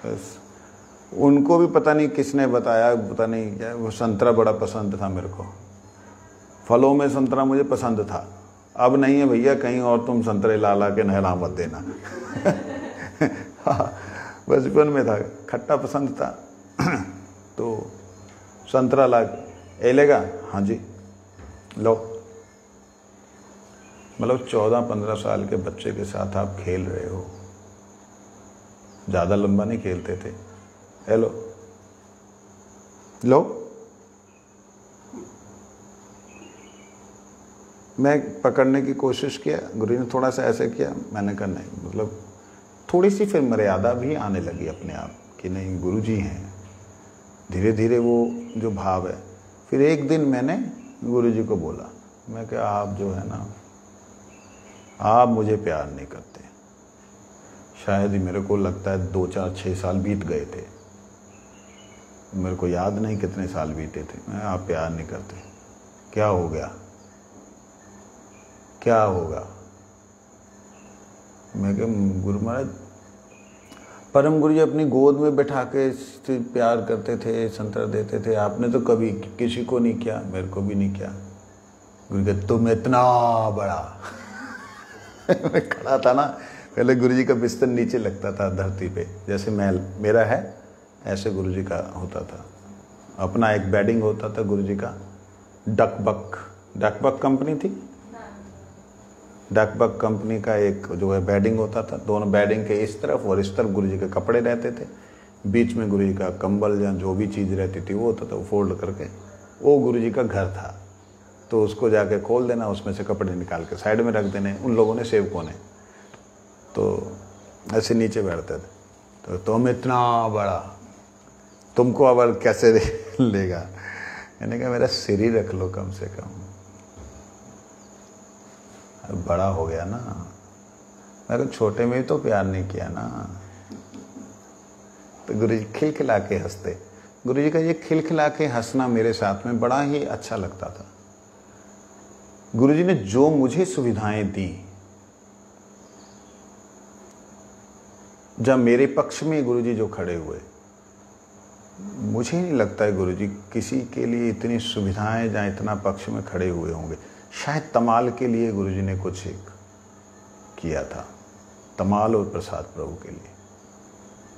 बस उनको भी पता नहीं किसने बताया, पता नहीं क्या, वो संतरा बड़ा पसंद था मेरे को। फलों में संतरा मुझे पसंद था। अब नहीं है भैया, कहीं और तुम संतरे ला ला के नहला मत देना। बचपन में था, खट्टा पसंद था। तो संतरा ला, ए लेगा, हाँ जी लो। मतलब 14-15 साल के बच्चे के साथ आप खेल रहे हो। ज़्यादा लंबा नहीं खेलते थे। हेलो लो। मैं पकड़ने की कोशिश किया, गुरु ने थोड़ा सा ऐसे किया, मैंने कहा नहीं। मतलब थोड़ी सी फिर मर्यादा भी आने लगी अपने आप कि नहीं गुरु जी हैं। धीरे धीरे वो जो भाव है। फिर एक दिन मैंने गुरु जी को बोला, मैं क्या आप जो है ना, आप मुझे प्यार नहीं करते। शायद ही मेरे को लगता है 2, 4, 6 साल बीत गए थे, मेरे को याद नहीं कितने साल बीते थे। मैं आप प्यार नहीं करते, क्या हो गया, क्या होगा? मैं क्या गुरु महाराज, परम गुरु जी अपनी गोद में बैठा के प्यार करते थे, संतरा देते थे, आपने तो कभी किसी को नहीं किया, मेरे को भी नहीं किया। गुरु कहते तुम इतना बड़ा। मैं खड़ा था ना, पहले गुरुजी का बिस्तर नीचे लगता था धरती पे, जैसे महल मेरा है ऐसे गुरुजी का होता था। अपना एक बेडिंग होता था गुरुजी का। डकबक कंपनी थी, डकबक कंपनी का एक जो है बेडिंग होता था। दोनों बेडिंग के इस तरफ और इस तरफ गुरुजी के कपड़े रहते थे। बीच में गुरुजी का कंबल या जो भी चीज़ रहती थी वो होता था, वो फोल्ड करके। वो गुरुजी का घर था। तो उसको जाके खोल देना, उसमें से कपड़े निकाल के साइड में रख देने। उन लोगों ने सेवकों ने तो ऐसे नीचे बैठते थे। तो तुम इतना बड़ा, तुमको अब कैसे लेगा? मैंने कहा मेरा सिर ही रख लो कम से कम। बड़ा हो गया ना, मेरे छोटे में भी तो प्यार नहीं किया ना। तो गुरुजी खिलखिला के हंसते, गुरुजी का ये खिलखिला के हंसना मेरे साथ में बड़ा ही अच्छा लगता था। गुरुजी ने जो मुझे सुविधाएं दी, जब मेरे पक्ष में गुरुजी जो खड़े हुए, मुझे नहीं लगता है गुरुजी किसी के लिए इतनी सुविधाएं जहाँ इतना पक्ष में खड़े हुए होंगे। शायद तमाल के लिए गुरुजी ने कुछ एक किया था, तमाल और प्रसाद प्रभु के लिए,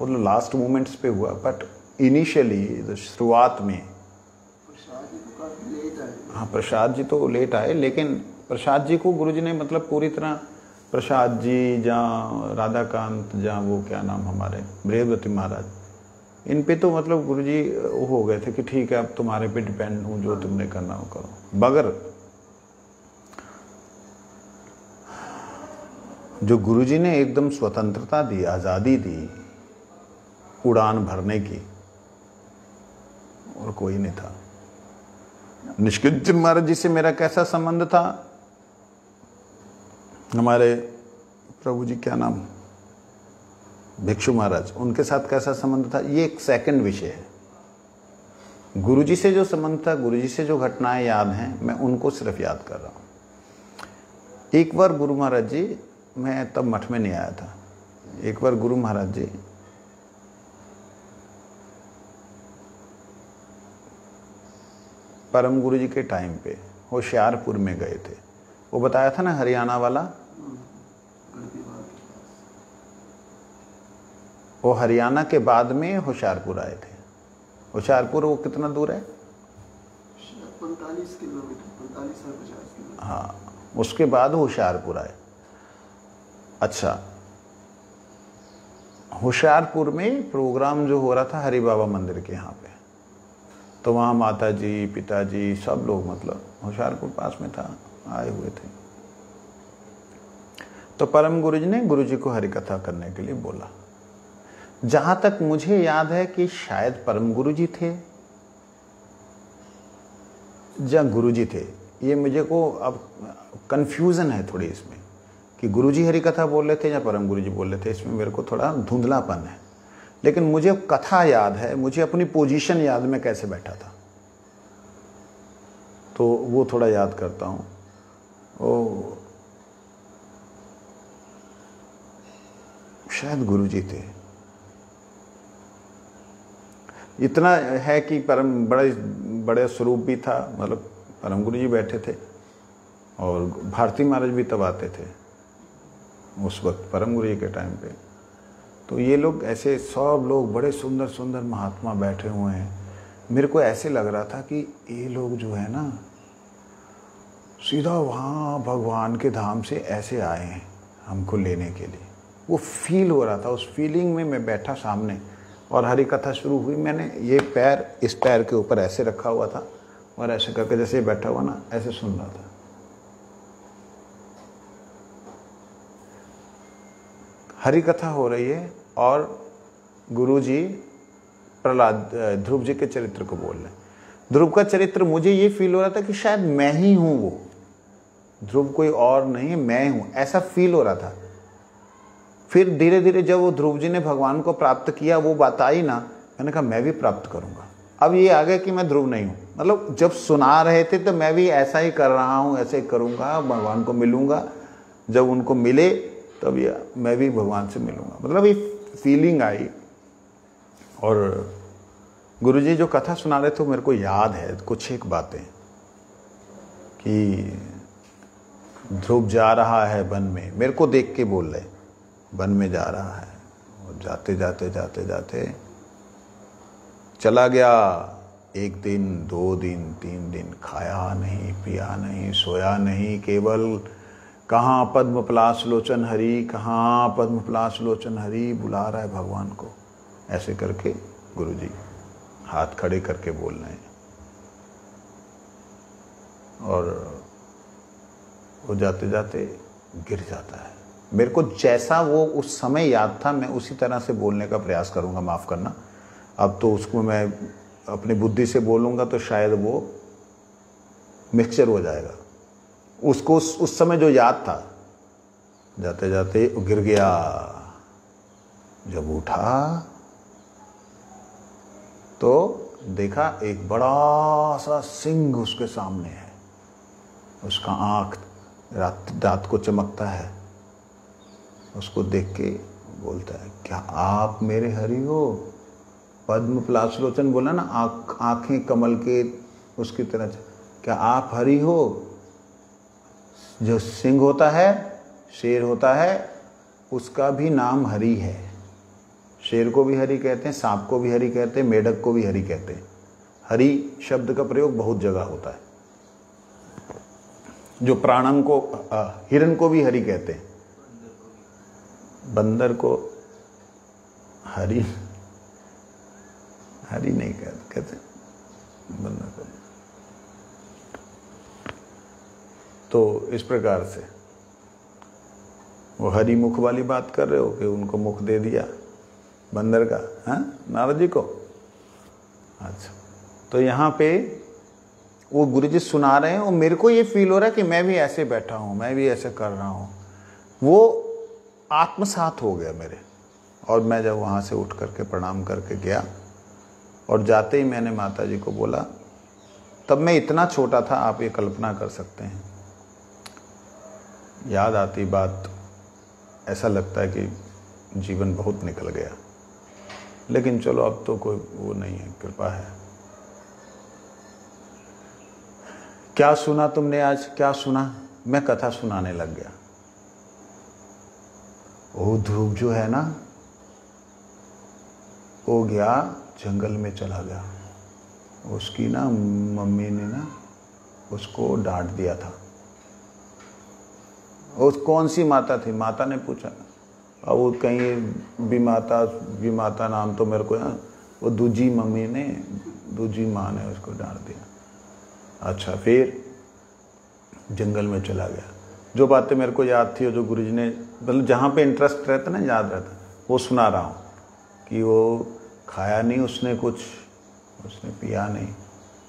और लास्ट मोमेंट्स पे हुआ, बट इनिशियली शुरुआत में हाँ प्रसाद जी तो लेट आए, लेकिन प्रसाद जी को गुरुजी ने मतलब पूरी तरह, प्रसाद जी जहाँ राधाकांत, जहाँ वो क्या नाम हमारे ब्रह्मवती महाराज, इन पे तो मतलब गुरुजी वो हो गए थे कि ठीक है अब तुम्हारे पे डिपेंड हूँ, जो तुमने करना हो करो। मगर जो गुरुजी ने एकदम स्वतंत्रता दी, आज़ादी दी उड़ान भरने की, और कोई नहीं था। निष्किंचन महाराज जी से मेरा कैसा संबंध था, हमारे प्रभु जी क्या नाम भिक्षु महाराज, उनके साथ कैसा संबंध था, ये एक सेकंड विषय है। गुरुजी से जो संबंध था, गुरुजी से जो घटनाएं याद हैं, मैं उनको सिर्फ याद कर रहा हूं। एक बार गुरु महाराज जी, मैं तब मठ में नहीं आया था, एक बार गुरु महाराज जी परम गुरु जी के टाइम पे होशियारपुर में गए थे। वो बताया था ना हरियाणा वाला, वो हरियाणा के बाद में होशियारपुर आए थे। होशियारपुर वो कितना दूर है? 45 किलोमीटर, 45 और 50 किलोमीटर। हाँ, उसके बाद होशियारपुर आए। अच्छा, होशियारपुर में प्रोग्राम जो हो रहा था हरि बाबा मंदिर के यहाँ पे, तो वहाँ माता जी, पिताजी, सब लोग, मतलब होशियारपुर पास में था, आए हुए थे। तो परम गुरुजी ने गुरुजी को हरि कथा करने के लिए बोला। जहां तक मुझे याद है कि शायद परम गुरुजी थे या गुरुजी थे, ये मुझे को अब कंफ्यूजन है थोड़ी इसमें कि गुरुजी हरि कथा बोल रहे थे या परम गुरुजी बोल रहे थे, इसमें मेरे को थोड़ा धुंधलापन है। लेकिन मुझे कथा याद है, मुझे अपनी पोजीशन याद में कैसे बैठा था, तो वो थोड़ा याद करता हूँ। ओ शायद गुरुजी थे। इतना है कि परम बड़े स्वरूप भी था, मतलब परम गुरुजी बैठे थे और भारती महाराज भी तब आते थे उस वक्त परम गुरुजी के टाइम पे। तो ये लोग ऐसे सब लोग बड़े सुंदर सुंदर महात्मा बैठे हुए हैं। मेरे को ऐसे लग रहा था कि ये लोग जो है ना सीधा वहाँ भगवान के धाम से ऐसे आए हैं हमको लेने के लिए। वो फील हो रहा था, उस फीलिंग में मैं बैठा सामने और हरि कथा शुरू हुई। मैंने ये पैर इस पैर के ऊपर ऐसे रखा हुआ था और ऐसे करके जैसे बैठा हुआ ना ऐसे सुन रहा था। हरि कथा हो रही है और गुरुजी प्रहलाद ध्रुव जी के चरित्र को बोल रहे हैं। ध्रुव का चरित्र मुझे ये फील हो रहा था कि शायद मैं ही हूं वो, ध्रुव कोई और नहीं, मैं हूं, ऐसा फील हो रहा था। फिर धीरे धीरे जब वो ध्रुव जी ने भगवान को प्राप्त किया, वो बात आई ना, मैंने कहा मैं भी प्राप्त करूंगा। अब ये आ गया कि मैं ध्रुव नहीं हूं, मतलब जब सुना रहे थे तो मैं भी ऐसा ही कर रहा हूं, ऐसे ही करूंगा, भगवान को मिलूंगा। जब उनको मिले तब ये मैं भी भगवान से मिलूंगा, मतलब ये फीलिंग आई। और गुरुजी जो कथा सुना रहे थे मेरे को याद है कुछ एक बातें कि ध्रुव जा रहा है वन में, मेरे को देख के बोल रहे वन में जा रहा है, और जाते जाते जाते जाते चला गया। 1 दिन 2 दिन 3 दिन खाया नहीं, पिया नहीं, सोया नहीं, केवल कहाँ पद्मपलाश लोचन हरि, कहाँ पद्मपलाश लोचन हरि, बुला रहा है भगवान को। ऐसे करके गुरुजी हाथ खड़े करके बोल रहे हैं और वो जाते जाते गिर जाता है। मेरे को जैसा वो उस समय याद था मैं उसी तरह से बोलने का प्रयास करूंगा, माफ़ करना। अब तो उसको मैं अपनी बुद्धि से बोलूंगा तो शायद वो मिक्सचर हो जाएगा। उसको उस समय जो याद था, जाते जाते वो गिर गया। जब उठा तो देखा एक बड़ा सा सिंह उसके सामने है, उसका आँख रात को चमकता है। उसको देख के बोलता है, क्या आप मेरे हरि हो? पद्म प्लासलोचन बोला ना, आँखें कमल के उसकी तरह, क्या आप हरि हो? जो सिंह होता है, शेर होता है, उसका भी नाम हरि है। शेर को भी हरि कहते हैं, सांप को भी हरि कहते हैं, मेढक को भी हरि कहते हैं। हरि शब्द का प्रयोग बहुत जगह होता है। जो प्राणन को, हिरण को भी हरि कहते हैं, बंदर को हरि नहीं कहते बंदर को। तो इस प्रकार से वो हरि मुख वाली बात कर रहे हो कि उनको मुख दे दिया बंदर का, हाँ, नारद जी को। अच्छा, तो यहाँ पे वो गुरुजी सुना रहे हैं और मेरे को ये फील हो रहा है कि मैं भी ऐसे बैठा हूँ, मैं भी ऐसे कर रहा हूँ। वो आत्मसात हो गया मेरे। और मैं जब वहाँ से उठ करके प्रणाम करके गया और जाते ही मैंने माता जी को बोला, तब मैं इतना छोटा था, आप ये कल्पना कर सकते हैं। याद आती बात, ऐसा लगता है कि जीवन बहुत निकल गया, लेकिन चलो अब तो कोई वो नहीं है, कृपा है। क्या सुना तुमने आज? क्या सुना? मैं कथा सुनाने लग गया। वो ध्रुव जो है ना, वो गया जंगल में चला गया। उसकी ना मम्मी ने ना उसको डांट दिया था। उस कौन सी माता थी? माता ने पूछा, अब वो कहीं विमाता नाम तो मेरे को ना, वो दूजी मम्मी ने, दूजी माँ ने उसको डांट दिया। अच्छा, फिर जंगल में चला गया। जो बातें मेरे को याद थी और जो गुरुजी ने, मतलब जहाँ पे इंटरेस्ट रहता ना, याद रहता, वो सुना रहा हूँ। कि वो खाया नहीं उसने कुछ, उसने पिया नहीं,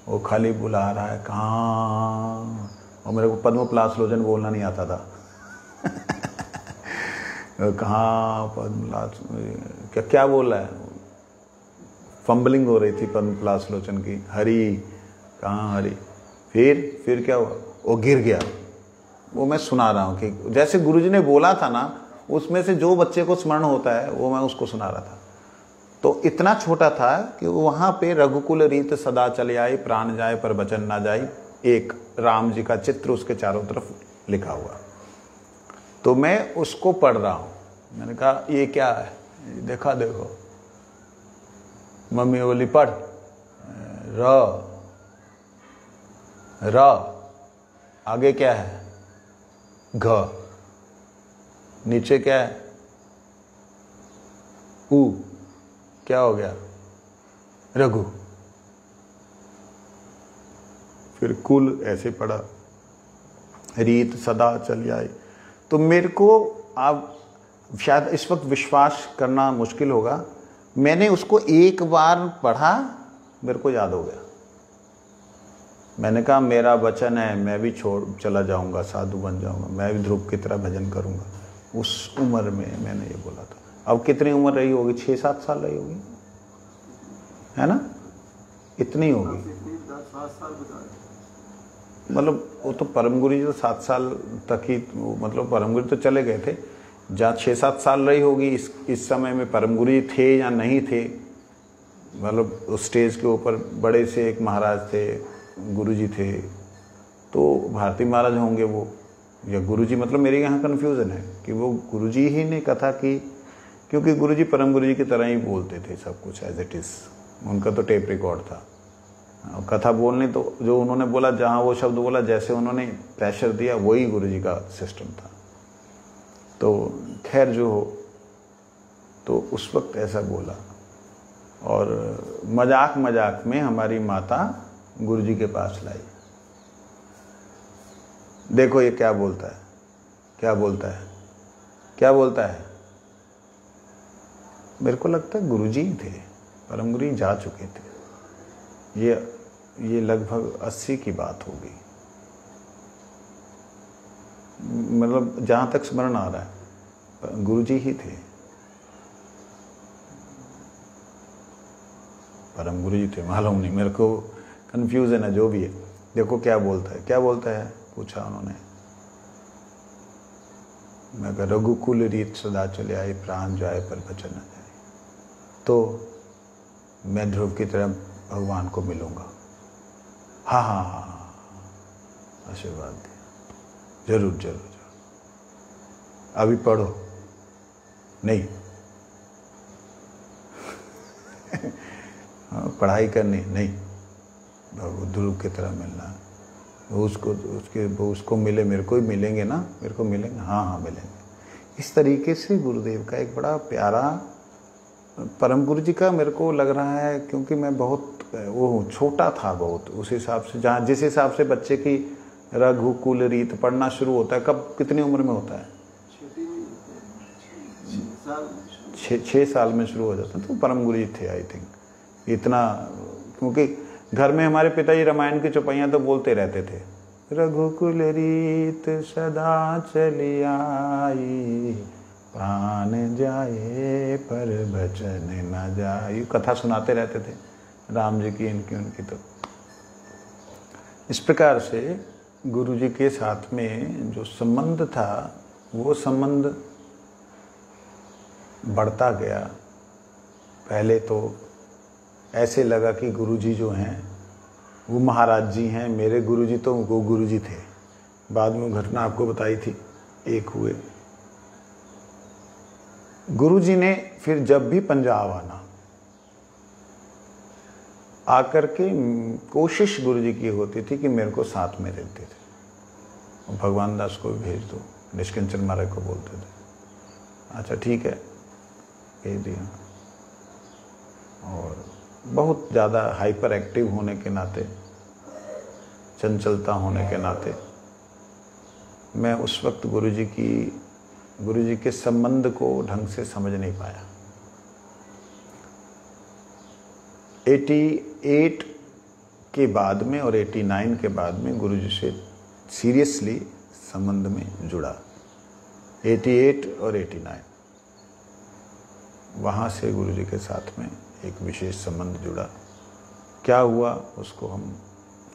वो खाली बुला रहा है, कहाँ। और मेरे को पद्म प्लासलोचन बोलना नहीं आता था। कहाँ पद्म क्या बोल रहा है, फंबलिंग हो रही थी पद्म प्लासलोचन की। हरि, कहाँ हरि। फिर क्या हुआ? वो गिर गया। वो मैं सुना रहा हूँ कि जैसे गुरुजी ने बोला था ना, उसमें से जो बच्चे को स्मरण होता है वो मैं उसको सुना रहा था। तो इतना छोटा था कि वहाँ पे रघुकुल रीत सदा चले आई, प्राण जाए पर वचन ना जाए, एक राम जी का चित्र उसके चारों तरफ लिखा हुआ। तो मैं उसको पढ़ रहा हूँ। मैंने कहा ये क्या है? देखा, देखो। मम्मी बोली पढ़, र, आगे क्या है? घ, नीचे क्या है? उ, क्या हो गया? रघु। फिर कुल ऐसे पढ़ा, रीत सदा चली आई। तो मेरे को आप शायद इस वक्त विश्वास करना मुश्किल होगा, मैंने उसको एक बार पढ़ा, मेरे को याद हो गया। मैंने कहा मेरा वचन है, मैं भी चला जाऊंगा, साधु बन जाऊंगा, मैं भी ध्रुव की तरह भजन करूंगा। उस उम्र में मैंने ये बोला था। अब कितनी उम्र रही होगी? 6-7 साल रही होगी, है ना? इतनी होगी। मतलब वो तो परम गुरु जी तो 7 साल तक ही, मतलब परम गुरु तो चले गए थे। जहाँ 6-7 साल रही होगी, इस समय में परम गुरु जी थे या नहीं थे। मतलब उस स्टेज के ऊपर बड़े से एक महाराज थे, गुरुजी थे, तो भारती महाराज होंगे वो, या गुरुजी। मतलब मेरे यहाँ कन्फ्यूज़न है कि वो गुरुजी ही ने कथा की, क्योंकि गुरुजी परम गुरुजी की तरह ही बोलते थे सब कुछ एज इट इज़। उनका तो टेप रिकॉर्ड था। कथा बोलने तो जो उन्होंने बोला, जहाँ वो शब्द बोला, जैसे उन्होंने प्रेशर दिया, वही गुरुजी का सिस्टम था। तो खैर जो हो, तो उस वक्त ऐसा बोला। और मजाक में हमारी माता गुरुजी के पास लाई। देखो ये क्या बोलता है, क्या बोलता है, क्या बोलता है। मेरे को लगता है गुरुजी ही थे, परम गुरु जा चुके थे। ये लगभग 80 की बात होगी, मतलब जहाँ तक स्मरण आ रहा है गुरुजी ही थे। परम गुरु जी थे, मालूम नहीं, मेरे को कन्फ्यूजन है जो भी है। देखो क्या बोलता है, क्या बोलता है, पूछा उन्होंने। मैं कहा रघुकुल रीत सदा चले आई, प्राण जाए पर बचन न जाए। तो मैं ध्रुव की तरह भगवान को मिलूंगा। हाँ हाँ हाँ हाँ, आशीर्वाद दिया, जरूर जरूर जरूर। अभी पढ़ो, नहीं पढ़ाई करनी नहीं, ध्रुव की तरह मिलना है। वो उसको मिले, मेरे को ही मिलेंगे ना, मेरे को मिलेंगे, हाँ हाँ मिलेंगे। इस तरीके से गुरुदेव का एक बड़ा प्यारा, परम गुरु जी का मेरे को लग रहा है, क्योंकि मैं बहुत वो छोटा था बहुत, उस हिसाब से जहाँ जिस हिसाब से बच्चे की रघुकुल रीत पढ़ना शुरू होता है, कब कितनी उम्र में होता है? 6 साल में शुरू हो जाता है। तो परम गुरु जी थे आई थिंक इतना, क्योंकि घर में हमारे पिताजी रामायण की चौपाइयाँ तो बोलते रहते थे, रघुकुल रीत सदा चली आई, प्राण जाए पर बचन न जाए, कथा सुनाते रहते थे राम जी की, इनकी उनकी। तो इस प्रकार से गुरु जी के साथ में जो संबंध था, वो संबंध बढ़ता गया। पहले तो ऐसे लगा कि गुरु जी जो हैं वो महाराज जी हैं, मेरे गुरु जी तो वो गुरु जी थे। बाद में घटना आपको बताई थी, एक हुए गुरु जी ने फिर जब भी पंजाब आना, आकर के कोशिश गुरु जी की होती थी कि मेरे को साथ में रहते थे, और भगवान दास को भी भेज दो, निष्किंचन महाराज को बोलते थे, अच्छा ठीक है भेज दिया। और बहुत ज़्यादा हाइपर एक्टिव होने के नाते, चंचलता होने के नाते, मैं उस वक्त गुरु जी के संबंध को ढंग से समझ नहीं पाया। 88 के बाद में और 89 के बाद में गुरु जी से सीरियसली संबंध में जुड़ा। 88 और 89 वहाँ से गुरु जी के साथ में एक विशेष संबंध जुड़ा। क्या हुआ उसको हम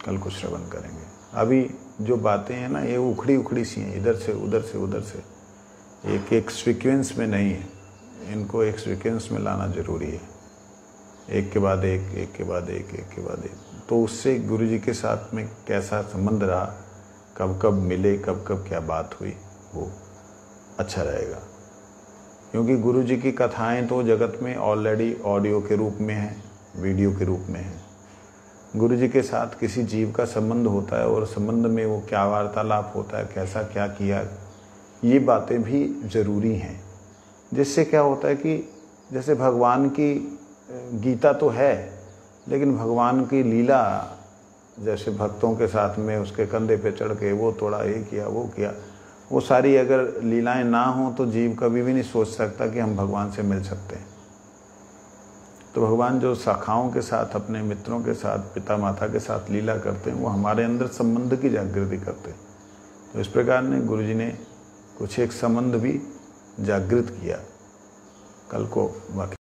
कल को श्रवण करेंगे। अभी जो बातें हैं ना, ये उखड़ी उखड़ी सी हैं, इधर से उधर से उधर से, एक सीक्वेंस में नहीं है, इनको एक सीक्वेंस में लाना जरूरी है, एक के बाद एक, एक के बाद एक, एक के बाद एक। तो उससे गुरु जी के साथ में कैसा संबंध रहा, कब कब मिले, कब कब क्या बात हुई, वो अच्छा रहेगा। क्योंकि गुरु जी की कथाएं तो जगत में ऑलरेडी ऑडियो के रूप में है, वीडियो के रूप में है। गुरु जी के साथ किसी जीव का संबंध होता है, और संबंध में वो क्या वार्तालाप होता है, कैसा क्या किया, ये बातें भी ज़रूरी हैं। जिससे क्या होता है कि जैसे भगवान की गीता तो है, लेकिन भगवान की लीला, जैसे भक्तों के साथ में उसके कंधे पे चढ़ के वो थोड़ा ये किया वो किया, वो सारी अगर लीलाएं ना हों तो जीव कभी भी नहीं सोच सकता कि हम भगवान से मिल सकते हैं। तो भगवान जो शाखाओं के साथ, अपने मित्रों के साथ, पिता माता के साथ लीला करते हैं, वो हमारे अंदर संबंध की जागृति करते हैं। तो इस प्रकार ने गुरु जी ने कुछ एक संबंध भी जागृत किया। कल को बाकी